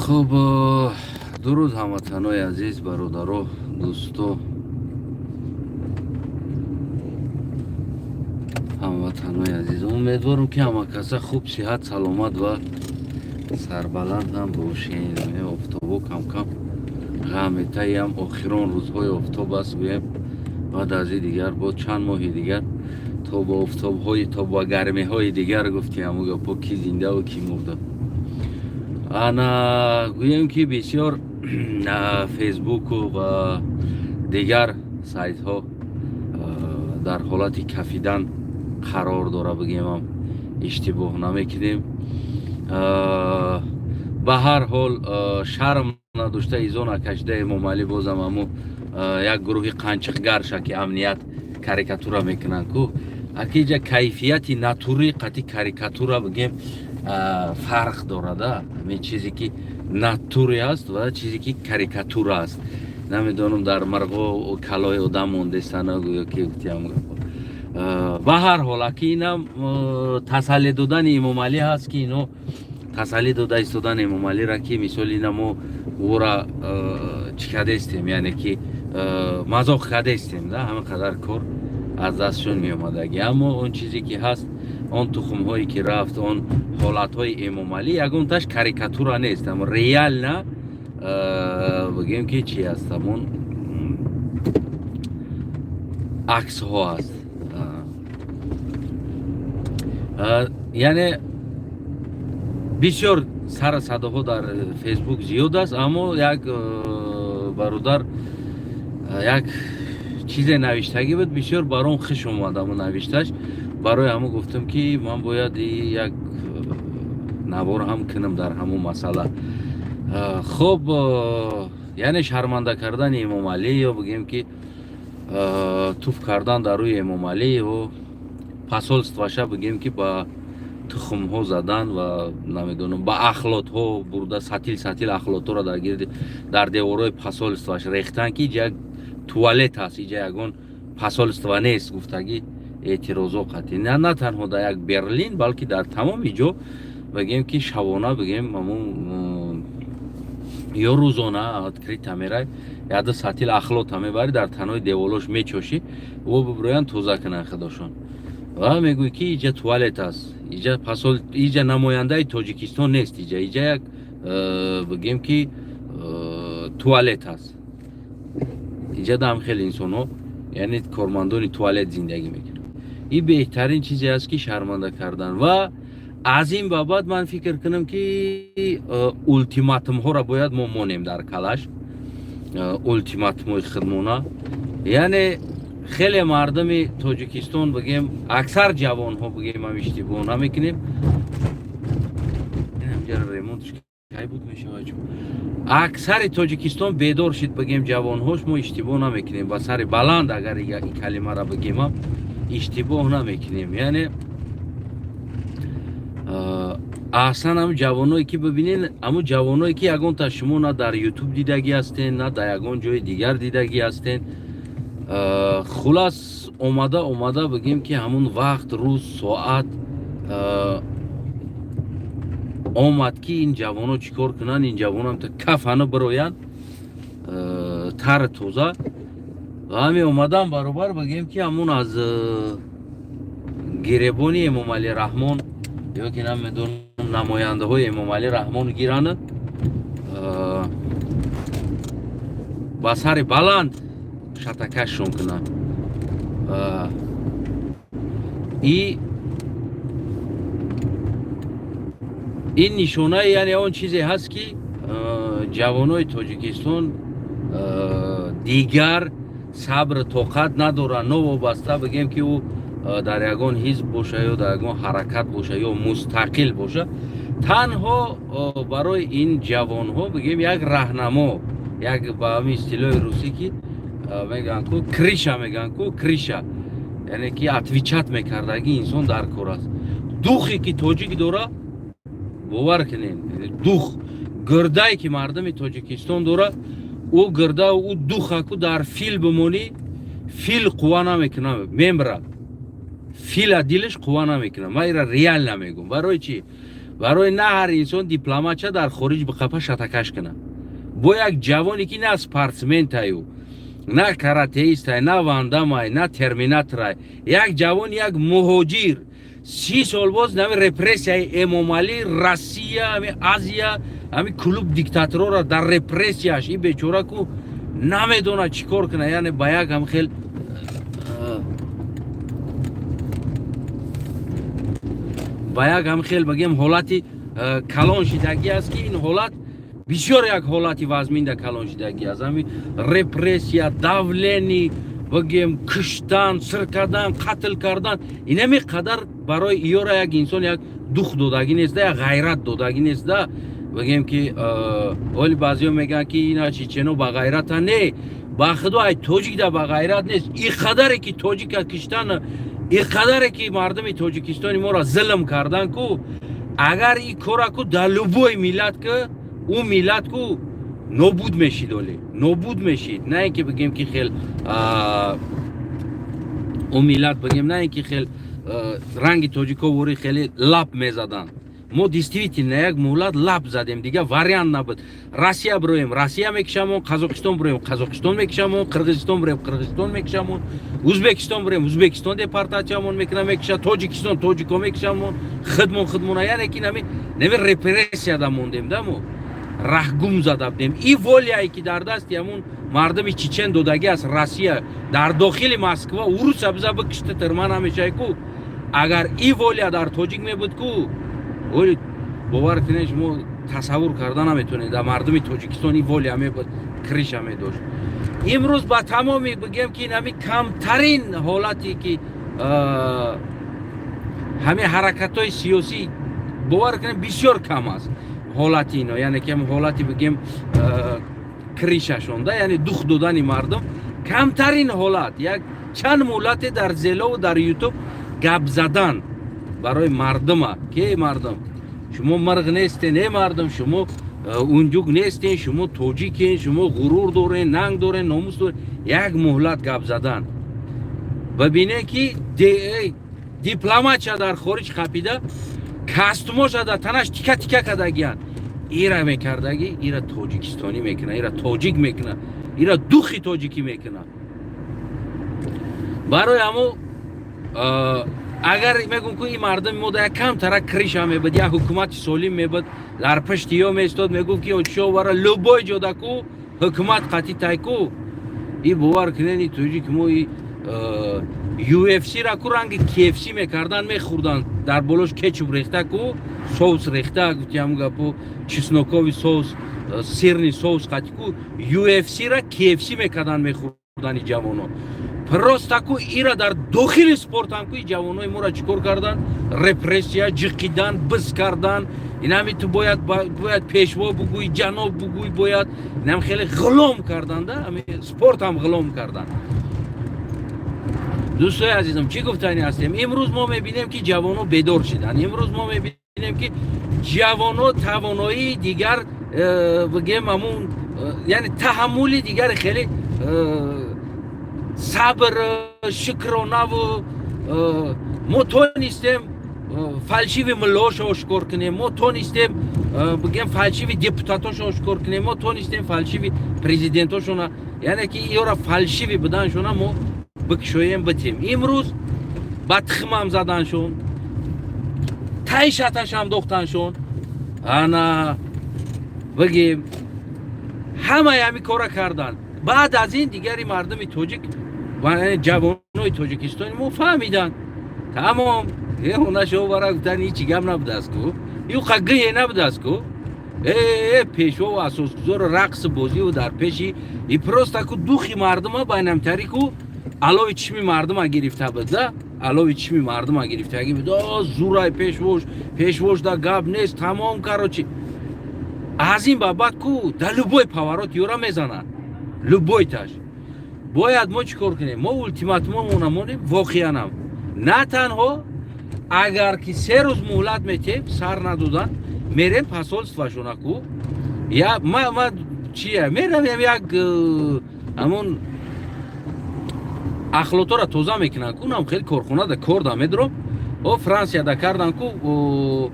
خب درود هموطنای عزیز، برادرو، دوستو، هموطنای عزیز، امیدوارم که همه کسا خوب، صحت، سلامت و سربلند هم باشین. افتابو کم کم غمیتایی هم آخران روزهای افتاب است. گویم بعد از دیگر با چند ماه دیگر تا با افتاب های تا با گرمی های دیگر گفتیم همو گپا کی زنده و کی مرده. انا گویم که بسیار فیسبوک و دیگر سایت ها در حالت کفیدن قرار داره. بگیم هم اشتباه نمیکنیم. به هر حال شرم نداشته ایزون نکشیده امام علی بازم همو یک گروه قنچقگر که امنیت کاریکاتورا میکنن کو اکیجا کیفیتی ناتوری قطعی کاریکاتورا بگیم فرق داره. همین چیزی که ناتوری است و چیزی که کاریکاتورا است. نمیدونم در مرغ و کلای آدم مونده سنا گویا که گفتیم. به هر حال اکی اینم تسلی دادن امام علی هست که اینو تسلی داده ایستادن امام علی را که مثال اینمو او را چی کرده استیم، یعنی که مذاق کرده استیم ده همه قدر کار از دستشون می اومدگی. اما اون چیزی که هست، اون تخم هایی که رفت، اون حالت های امام علی یکون تاش کاریکاتورا نیست، اما ریال نه بگیم که چی هست، همون عکس ها هست. یعنی بسیار سر صداها در فیسبوک زیاد است، اما یک برادر یک چیز نوشتگی بود بسیار برام خوش اومد. اما نوشتش برای همون گفتم که من باید یک نوار هم کنم در همون مسئله. خب یعنی شرمنده کردن امام علی یا بگیم که توف کردن در روی امام علی و پاسولستوشه بگیم که با تخم ها زدن و نمیدونم با اخلاط ها برده سطیل اخلاط ها را در دیوارای پاسولستوش ریختن که اینجا یک توالت هست، اینجا یکون پاسولستو نیست. گفتگی اعتراض قطعی نه تنها در یک برلین بلکه در تمام اینجا بگیم که شبانه بگیم همون یا روزانه ادکریت میره یاد سطیل اخلاط میبری در تنهای دیوالش میچوشی و ببرویان توزه کنن خداشون و میگوی که اینجا توالت است. اینجا پاسول اینجا نماینده تاجیکستان نیست، اینجا یک بگیم که توالت است. اینجا دم خیلی انسانو یعنی کارمندان توالت زندگی میکنن. این بهترین چیزی است که شرمنده کردن و از این بابت من فکر کنم که اولتیماتوم ها را باید ما مانیم در کلاش. اولتیماتوم خدمونه یعنی خیلی مردم تاجیکستان بگیم اکثر جوان ها بگیم هم اشتباه نمیکنیم. این همجا ریمونتش کی بود میشه واجب. اکثر تاجیکستان بیدار شد بگیم جوان هاش ما اشتباه نمیکنیم و سر بلند اگر این کلمه را بگیم هم اشتباه نمیکنیم. یعنی اصلا هم جوانایی که ببینین، اما جوانایی که یگان تا شما نه در یوتیوب دیدگی هستین نه در یگان جای دیگر دیدگی هستین، خلاص اومده بگیم که همون وقت روز ساعت آمد که این جوانو چیکار کنن. این جوان هم تا کف هنو بروین تر توزه و همی اومدن برابر بگیم که همون از گریبانی امام علی رحمان یا که نمیدونم نماینده های امام علی رحمان گیرن با سر بلند شتکششون کنن. این نشانه یعنی اون چیزی هست که جوانای تاجیکستان دیگر صبر طاقت ندارن. نو وابسته بگیم که او در یگان حزب باشه یا در یگان حرکت باشه یا مستقل باشه، تنها برای این جوان ها بگیم یک راهنما، یک با همین اصطلاح روسی که میگن کو کریشا، میگن کو کریشا یعنی که اتویچت میکردگی انسان در کار است. دوخی که تاجیک داره باور کنین، دوخ گردایی که مردم تاجیکستان داره او گرده و او دوخه که در فیل بمونی فیل قوا نمیکنه میمره، فیل دیلش قوا نمیکنه. من ایرا ریال نمیگم. برای چی؟ برای نه هر انسان دیپلمات در خارج بخپه شتکش کنه. با یک جوانی که نه سپارتسمنت هایو، نه کراتئیست های، نه واندام های، نه ترمیناتور های، یک جوان یک مهاجر 30 سال باز نمی رپرسی های امامالی روسیه همی آسیا همی کلوب دیکتاتور را در رپرسیش این بیچاره کو نمیدونه چیکار کنه. یعنی با یک هم خیلی بگیم حالتی کلان شدگی است که این حالت بسیار یک حالتی وزمینده کلان شدگی است. همین رپرسیا، داولینی، بگیم کشتن، سرکردن، قتل کردن، این همی قدر برای ایورا یک انسان یک دوخ دادگی نیست، یک غیرت دادگی نیست. بگیم که ولی بعضی میگن که اینا چیچنو با غیرت نه، با خدا توجیک ده با غیرت نیست. این قدری که توجیک کشتن، این قدری که مردم تاجیکستانی ما را ظلم کردن کو اگر این کارا کو در لبوی میلاد که اون میلاد کو نابود میشید، ولی نابود میشید. نه اینکه بگیم که خیلی اون میلاد بگیم نه اینکه خیلی رنگ تاجیکا وری خیلی لب میزدن. ما دیستیویتی نه یک مولد لب زدیم دیگه واریان نبود. روسیه برویم روسیه میکشمون، قزاقستان برویم قزاقستان میکشمون، قرغیزستان برویم قرغیزستان میکشمون، ازبکستان برویم ازبکستان دیپارتاسیون میکنم میکشم، تاجیکستان تاجیکو میکشمون، خدمون یعنی که نمی رپرسیا دا موندیم دمو رهگم زده بودیم. این ولیایی که در دستی همون مردم چچن دودگی است روسیه در داخل مسکو ورو سبزه بکشته ترمان همیشه کو اگر این ولیا در تاجیک میبود کو ولی باور کنید شما تصور کردن نمیتونید در مردم تاجیکستانی ولی همه بود کریش همه داشت. امروز با تمامی بگیم که این همه کمترین حالتی که همه حرکت های سیاسی باور کنید بسیار کم است حالتی اینا، یعنی که حالتی بگیم کریشه شونده یعنی دوخ دادن مردم کمترین حالت یک چند مولت در زیلا و در یوتیوب گپ زدن برای مردم که مردم شما مرغ نیستین، ای مردم شما اونجوک نیستین، شما توجیکین، شما غرور دارین، ننگ دارین، ناموس دارین، یک مهلت گپ زدن ببینه که دیپلمات در خارج خپیده کاستوماش در تنش تیکه تیکه کردگیان ایرا میکردگی ایرا تاجیکستانی میکنه، ایرا تاجیک میکنه، ایرا دوخی تاجیکی میکنه. برای همو اگر میگم که این مردم مودا کم تر کریش هم میبود یا حکومت سالم میبود در پشت یا میستاد میگم که اون شو ورا لوبای جدا کو حکومت قطعی تای کو این باور کنین توجی که مو یو اف سی را کو رنگ KFC میکردن میخوردن در بالوش کچوپ ریخته کو سس ریخته گفتم گپو چسنوکوی سس سیرنی سس قطعی کو یو اف سی را KFC میکردن میخوردن جوانو پروستا کو ایرا در داخل سپورت هم کوی جوانای ما را چیکار کردن رپرسیا جقیدن بس کردن اینا می تو باید پیشوا بگوی جناب بگوی باید اینم خیلی غلام کردن ده همه سپورت هم غلام کردن. دوستای عزیزم چی گفتنی هستیم امروز ما میبینیم که جوانو بیدار شدن، امروز ما میبینیم که جوانو توانایی دیگر بگیم همون یعنی تحمل دیگر خیلی صبر شکرانه و ما تو نیستیم فلسفی ملاش آشکار کنیم، ما تو نیستیم بگیم فلسفی دیپوتاتاش آشکار کنیم، ما تو نیستیم فلسفی پرزیدنتاشون یعنی که ایورا فلسفی بدنشون ما بکشویم بتیم. امروز بدخم هم زدنشون تای شتش هم دختنشون انا بگیم همه همی کارا کردن. بعد از این دیگری مردم تاجیک و جوانای تاجیکستانی ما فهمیدن تمام یه اونا شو برای گفتن هیچی گم نبوده است کو یو قگه نبوده است کو پیشوا و اساسگزار رقص بازی و در پیشی ای پروستا کو دوخی مردم ها بینم تاری کو علاوه چشمی مردم ها گرفته بده علاوه چشمی مردم ها گرفته بده زورای پیشواش دا گب نیست تمام کاروچی از این بابت کو در لبوی پاورات یورا میزنن لبوی تاش باید ما چیکار کنیم ما اولتیماتوم مونیم واقعا هم نه تنها اگر که 3 روز مهلت میتیم سر ندادن میریم پاسولستوشون کو یا ما چیه میرم یک همون اخلاطا را توزه میکنن کو اونم خیلی کارخونه ده کار ده میدرم و فرانسیا ده کردن کو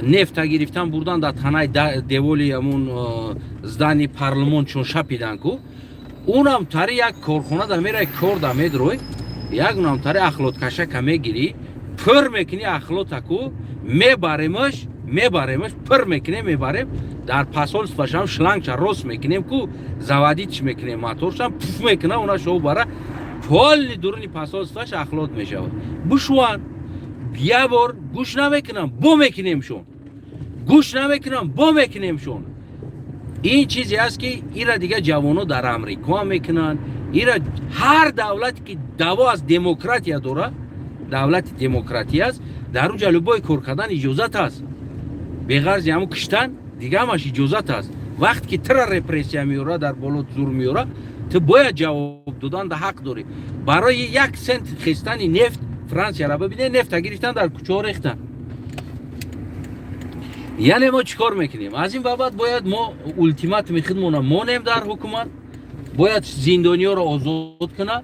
нефта гирифтан бурдан дар танаи деволи ҳамун здани парлумон чун шапидан ку унам тари як корхона да мерай кор да медрой як унам тари ахлоткашака мегири пур мекунӣ ахлотаку мебаремаш пур мекунем мебарем дар посольствашам шлангча рост мекунем ку заводитш мекунем моторшам пуф мекуна уна шоу бара полни дуруни посольстваш ахлот мешавад бушван я бор гӯш намекунам бо мекунемшон гӯш намекунам бо мекунемшон ин чизе аст ки ира дига ҷавоно дар амрико ҳам мекунанд ира ҳар давлате ки даво аз демократия дора давлати демократия аст дар ӯ ҷалӯбои кор кардан иҷозат аст беғарзи ҳамун киштан дига ҳамаш иҷозат аст вақте ки тира репрессия меёра дар болот зур меёра ту бояд ҷавоб додан да ҳақ дорӣ барои 1 сент хистани нефт франсияро бибинед нефта гирифтан дар кӯчаҳо рехтан яъне мо чӣ кор мекунем аз ин бабад бояд мо ултиматуми худмонро монем дар ҳукумат бояд зиндониёро озод куна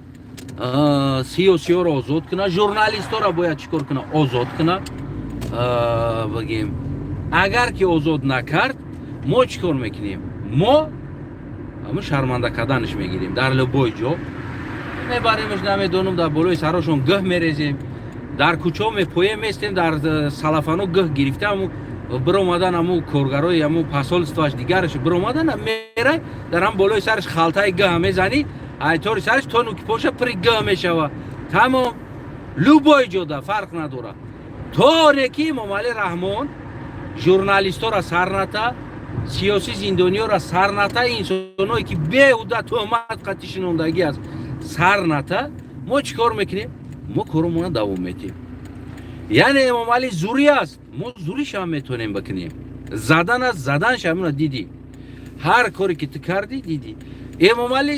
сиёсиёро озод куна журналистҳоро бояд чӣ кор куна озод куна бигем агар ки озод накард мо чӣ кор мекунем мо ҳамун шарманда карданаш мегирем дар любой ҷо мебаремш намедонам дар болои сарошон гӯҳ мерезем дар кӯчаҳо мепоем местем дар салафано гӯҳ гирифта биромадан ҳамун коргарои ҳамун посольстваш дигараш биромадан мерай дар ҳам болои сараш халтаи гӯҳ мезанӣ айтори сараш то нуки поша пури гӯҳ мешава тамом любой ҷода фарқ надора то оне ки эмомалӣ раҳмон журналистҳоро сарната сиёсӣ зиндониёро сарната инсоное ки беҳуда тӯҳмат қатъи шинондагӣ аст сарната мо чӣ кор мекунем мо коромона давом медиҳем яъне эмомалӣ зурӣ аст мо зуришам метонем бикунем задан аст заданшам дидӣ ҳар коре ки ту кардӣ дидӣ эмомалӣ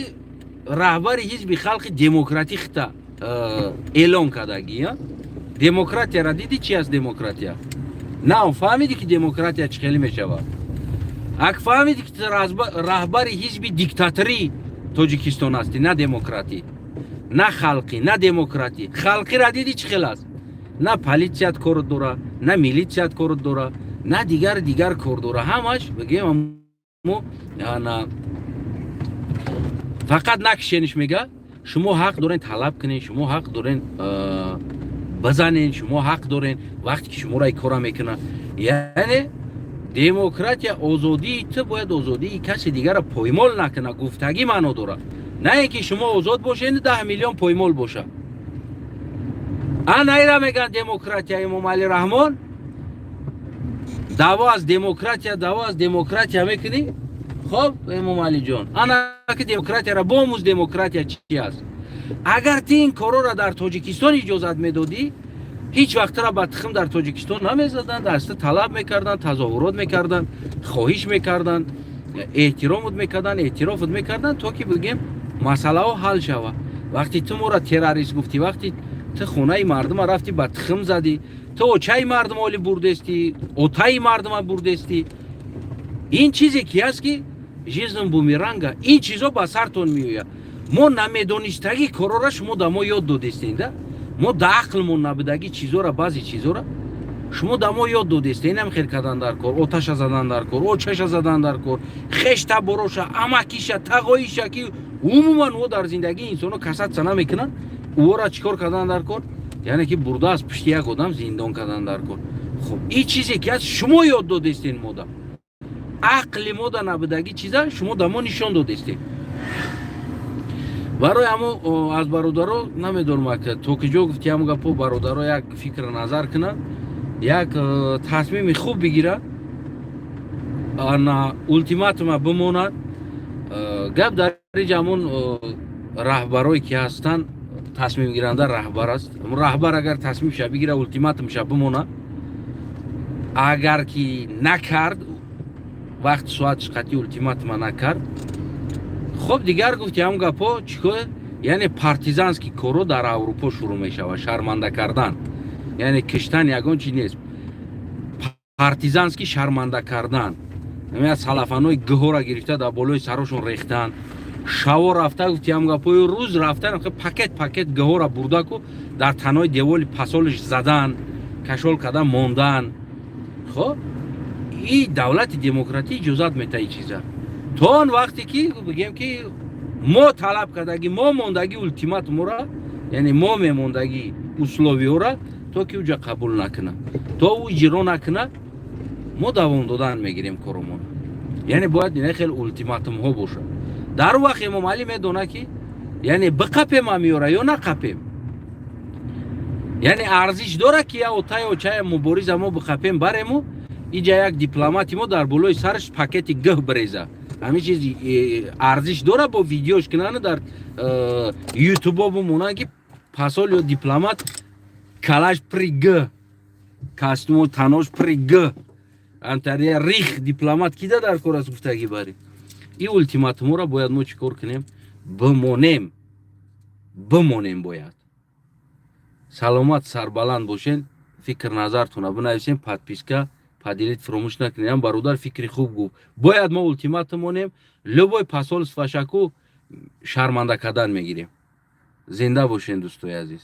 раҳбари ҳизби халқи демократӣ хита эълон кардагӣ демократияро дидӣ чи аст демократия на фаҳмидӣ ки демократия чӣ хеле мешавад ак фаҳмидӣ ки раҳбари ҳизби диктатурии тоҷикистон асти на демократӣ на халқӣ на демократӣ халқира дидӣ чӣ хел аст на политсият кор дора на милитсият кор дора на дигар кор дора ҳамаш бигем фақат накишениш мега шумо ҳақ дорен талаб кунен шумо ҳақ дорен бизанен шумо ҳақ дорен вақте ки шуморо ин кора мекунад яъне демократия озодии ту бояд озодии каси дигарро поймол накуна гуфтагӣ маъно дорад на ин ки шумо озод бошед 10 миллион поймол боша ана ира мегӯянд демократия эмомалӣ раҳмон даъво аз демократия мекунӣ хоб эмомалиҷон ана ки демократияро бомӯз демократия чи аст агар ту ин корора дар тоҷикистон иҷозат медодӣ ҳеҷ вақтра ба тухм дар тоҷикистон намезаданд аз ту талаб мекарданд тазоҳурот мекарданд хоҳиш мекарданд эҳтиромот мекарданд то ки бигем масъалаҳо ҳал шавад вақти ту моро террорист гуфтӣ вақти ту хонаи мардума рафтӣ ба тухм задӣ ту очаи мардумоли бурдестӣ отаи мардума бурдестӣ ин чизе ки аст ки жизнь бумеранга ин чизо ба сартон меояд мо намедонистагӣ корора шумо да мо ёд додестем да мо да ақлмон набудагӣ чизора баъзе чизора шумо да мо ёд додестем намехел кардан дар кор оташа задан дар кор очаша задан дар кор хешта бороша амакиша тағоиша ки умуман о дар зиндагии инсоно касатса намекунанд ӯро чӣ кор кардан дар кор яъне ки бурда аз пушти як одам зиндон кардан дар кор хуб ин чизе ки аст шумо ёд додестем мода ақли мода набудагӣ чиза шумо да мо нишон додестем барои ҳамон аз бародаро намедонам то ки ҷо гуфти ҳамон гапо бародаро як фикр назар кунанд як тасмими хуб бигиранд ултиматума бимонад гап дар инҷа ҳамон раҳбарое ки ҳастанд тасмимгиранда раҳбар аст раҳбар агар тасмимша бигира ултиматумша бимонад агар ки накард вақти соатш қатъи ултиматума накард хуб дигар гуфти ҳамон гапо чӣ кор яъне партизански корро дар аврупо шурӯъ мешавад шарманда кардан яъне киштан ягон чиз нест партизански шарманда кардан салафанои гӯҳора гирифта дар болои сарошон рехтан шаво рафта гуфти ҳамон гапои рӯз рафтан пакет гӯҳора бурдаку дар танои деволи посолиш задан кашол кардан мондан خب این دولت دموکراتی اجازت میده این چیزا. تا آن وقتی که بگیم که ما طلب کردگی ما موندگی التیماتوم را، یعنی ما میموندگی условия را تا که اوجا قبول نکنه، تا او اجرا نکنه، ما دوام دادن میگیریم کارمون. یعنی باید این خیلی التیماتوم ها باشه. در وقت امام علی میدونه که یعنی بقپیم میاره یا نقپیم، یعنی ارزش داره که یا تای و چای مبارز ما بقپیم بریم و اینجا یک دیپلماتی ما در بالای سرش پاکت گه بریزه. همین چیز ارزش داره با ویدیوش کنن در یوتیوب و مونه که پاسال یا دیپلمات کلاش پری گه کاستوم تناش پری گه انتریه ریخ دیپلمات کی در کار از گفتگی باری. این التیماتوم را باید ما چیکار کنیم؟ بمونیم باید. سلامت سربلند باشین. فکر نظرتون بنویسین، подписка поділید، فراموش نکنید. برادر فکری خوب گفت. باید ما التیماتوم مونیم، لبای پاسال فشاکو شرمنده کردن میگیریم. زنده باشین دوستای عزیز.